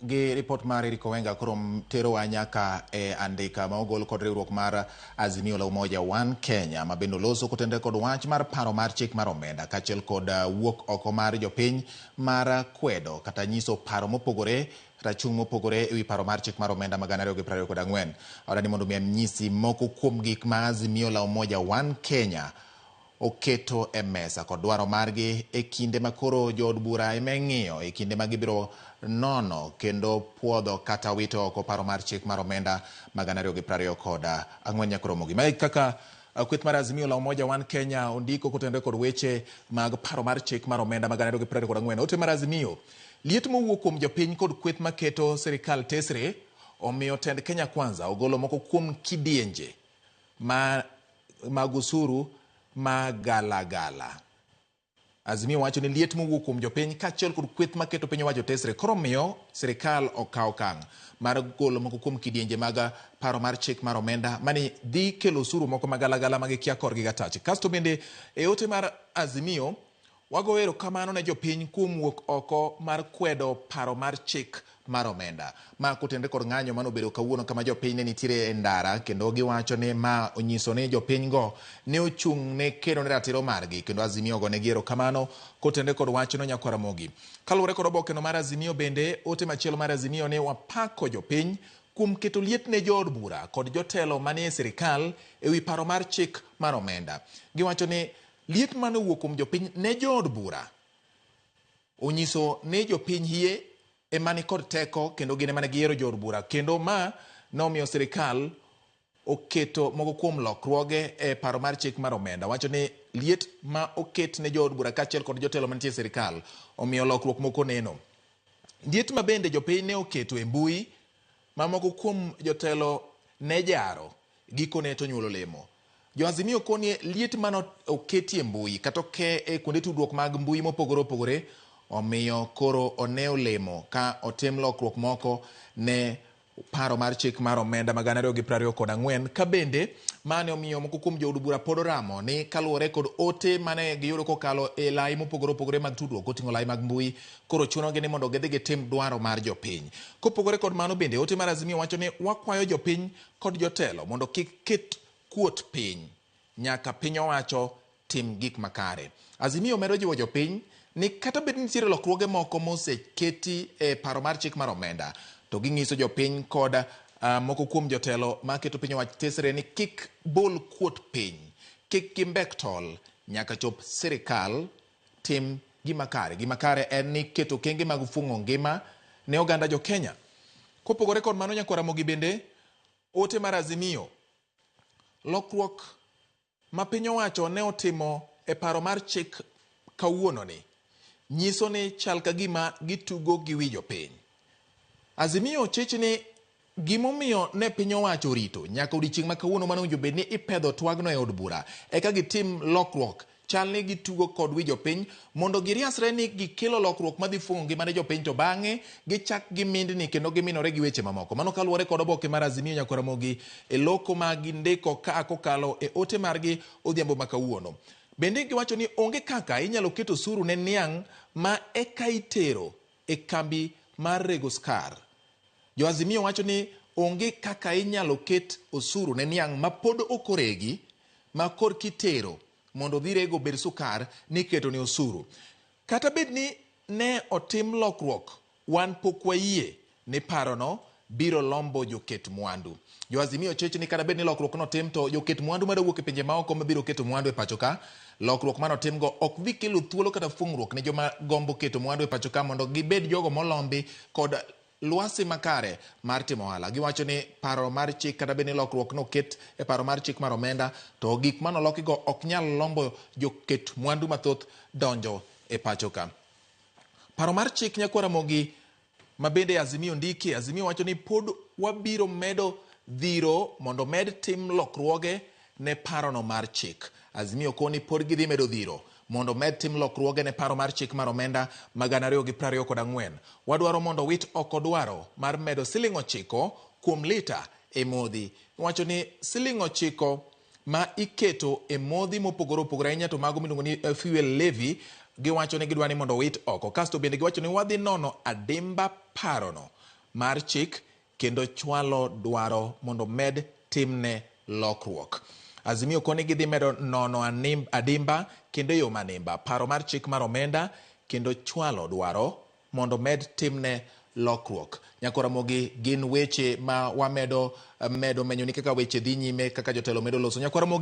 gi report mar Eriko Wenga koro tero wa nyaka e andika ma ogol kod riwruok mar Azimio la Umoja One Kenya ma bendo loso kotende kod wach mar paro mar chik mar omenda kachiel kod wuok oko mar jopiny mar kwedo kata nyiso paro mopogore rachung mopogore ewi paro mar chik mar omenda magana 2024. Odani mondo mi nyisi moko kuom gik ma Azimio la Umoja One Kenya oketo e mesa kod dwaro margi e kinde makoro jood bura emeng'iyo e kinde magibiro nono kendo puodho kata wito oko paro mar chik mar omenda magana 2024 nyakoromogi. Mae kaka kweth mar Azimio la Umoja One Kenya ondiko kotende kod weche mag paro mar chik mar omenda magana 2024. Ote mar Azimio liet mowuok kuom jopiny kod kweth maketo sirikal tesre omiyo tend Kenya Kwanza ogolo moko kuom kidienje mag usuru magalagala. Azimio wacho ni liet mowuok kuom jopiny kachiel kod kweth maketo piny owacho tesre koro miyo sirikal okaw okang' mar golo moko kuom kidienje mag paro mar chik mar omenda mani dhi kelo osuru moko magalagala magikia korgi gatachi. Kasto bende e ote mar Azimio wago erokamano ne jopiny kuom wuok oko mar kwedo paro mar chik mar omenda. Ma kotende kod ng'anyo manobedo kawuono kama jopiny ne nitiere e ndara kendo giwacho ni ma onyiso ni jopiny go ne ochung' ne kedo ne ratiro margi kendo Azimio go ne giero kamano kotende kod wachno Nyakaramogi. Kaluwore kod obokeno mar Azimio bende ote machielo mar Azimio ne wapako jopiny kuom keto liet ne jood bura kod jotelo manie sirikal ewi paro mar chik mar omenda. Giwacho ni liet mane wuok kuom jopiny ne jood bura onyiso ni jopiny hie emani kod teko kendo gine mane giero jood bura kendo ma nomiyo sirikal oketo moko kuom lokruoge e paro mar chik mar omenda. Wacho ni liet ma oket ne jood bura kachiel kod jotelo mantie sirikal omiyo lokruok moko neno. Liet ma bende jopiny ne oketo e mbui ma moko kuom jotelo ne jaro gikone to nyuolo lemo. Jo Azimio konie liet mano oketi e mbui kata ke e kuonde tudruok mag mbui mopogore opogore omiyo koro one olemo ka otim lokruok moko ne paro mar chik mar omenda magana 2024 ka bende mane omiyo moko kuom jood bura pod ramo ni kaluwore kod ote mane giyudo kokalo e lai mopogore opogore mag tudruok oting'o lai mag mbui koro chunogi ni mondo gidhi gitim dwaro mar jopiny. Kopogore kod mano bende ote mar Azimio wacho ni wakwayo jopiny kod jotelo mondo kik ket kuot piny nyaka piny owacho tim gik makare. Azimio medo jiwo jopiny ni kata bed nitiere lokruoge moko moseketi e paro mar chik mar omenda to ging'iso jopiny kod moko kuom jotelo maketo piny owacho tesre ni kik bol kuot piny, kik gimbek tol nyaka chop sirikal tim gima kare. Gima kare en ni keto kenge mag fung'o ngima ne oganda jo Kenya. Kopogore kod mano Nyakaramogi bende ote mar Azimio lokruok ma piny owacho ne otimo e paro mar chik kawuono ni nyiso ni chal ka gima gitugo gi wi jopiny. Azimio chich ni gimomiyo ne piny owacho rito nyaka odiochieng' ma kawuono mano winjo bed ni ipedho twagno e od bura eka gitim lokruok chal ni gitugo kod wi jopiny mondo giriasre ni gikelo lokruok madhi fung'o ngima ne jopiny to bang'e gichak gimindni kendo giminore gi weche mamoko. Mano kaluwore kod oboke mar Azimio Nyakaramogi e loko ma gindiko ka kokalo e ote margi odhiambo ma kawuono. Bende giwacho ni onge kaka inyalo keto osuru ne niang' ma eka itero e kambi mar rego skar. Jo Azimio wacho ni onge kaka inyalo ket osuru ne niang' ma pod okoregi ma kor kitero mondo dhi rego bed sukar ni keto ne osuru. Kata bed ni ne otim lokruok wan pok wayie ni parono biro lombo joket mwandu. Jo Azimio chich ni kata bed ni lokruok no tim to joket mwandu madawuok e pinje maoko mabiro keto mwandu e pacho ka lokruok mano tim go ok dhi kelo thuolo kata fung'ruok ne joma gombo keto mwandu e pacho ka mondo gibed jogo molombi kod lwasi makare mar timo ohala. Giwacho ni paro mar chik kata bed ni lokruok no ket e paro mar chik mar omenda to gik manoloki go ok nyal lombo joket mwandu mathoth donjo e pacho ka. Paro mar chik Nyakaramogi ma bende Azimio ndiki. Azimio wacho ni pod wabiro medo dhiro mondo med tim lokruoge ne parono mar chik. Azimio koni pod gidhi medo dhiro mondo med tim lokruoge ne paro mar chik mar omenda magana 2024. Wadwaro mondo wit oko dwaro mar medo siling 9 kuom lita e modhi. Wacho ni siling 9 ma iketo e modhi mopogore opogore ahinya to mago miluongo ni fuel levy giwacho ni gidwani mondo wit oko. Kasto bende giwacho ni wadhi nono adimba parono mar chik kendo chwalo dwaro mondo med timne lokruok. Azimio koni gidhi medo nono adimba kendo yo manimba paro mar chik mar omenda kendo chwalo dwaro mondo med timne lokruok. Nyakwaramogi gin weche ma wamedo menyoni kaka weche dhi nyime kaka jotelo medo loso. Nyakwaramogi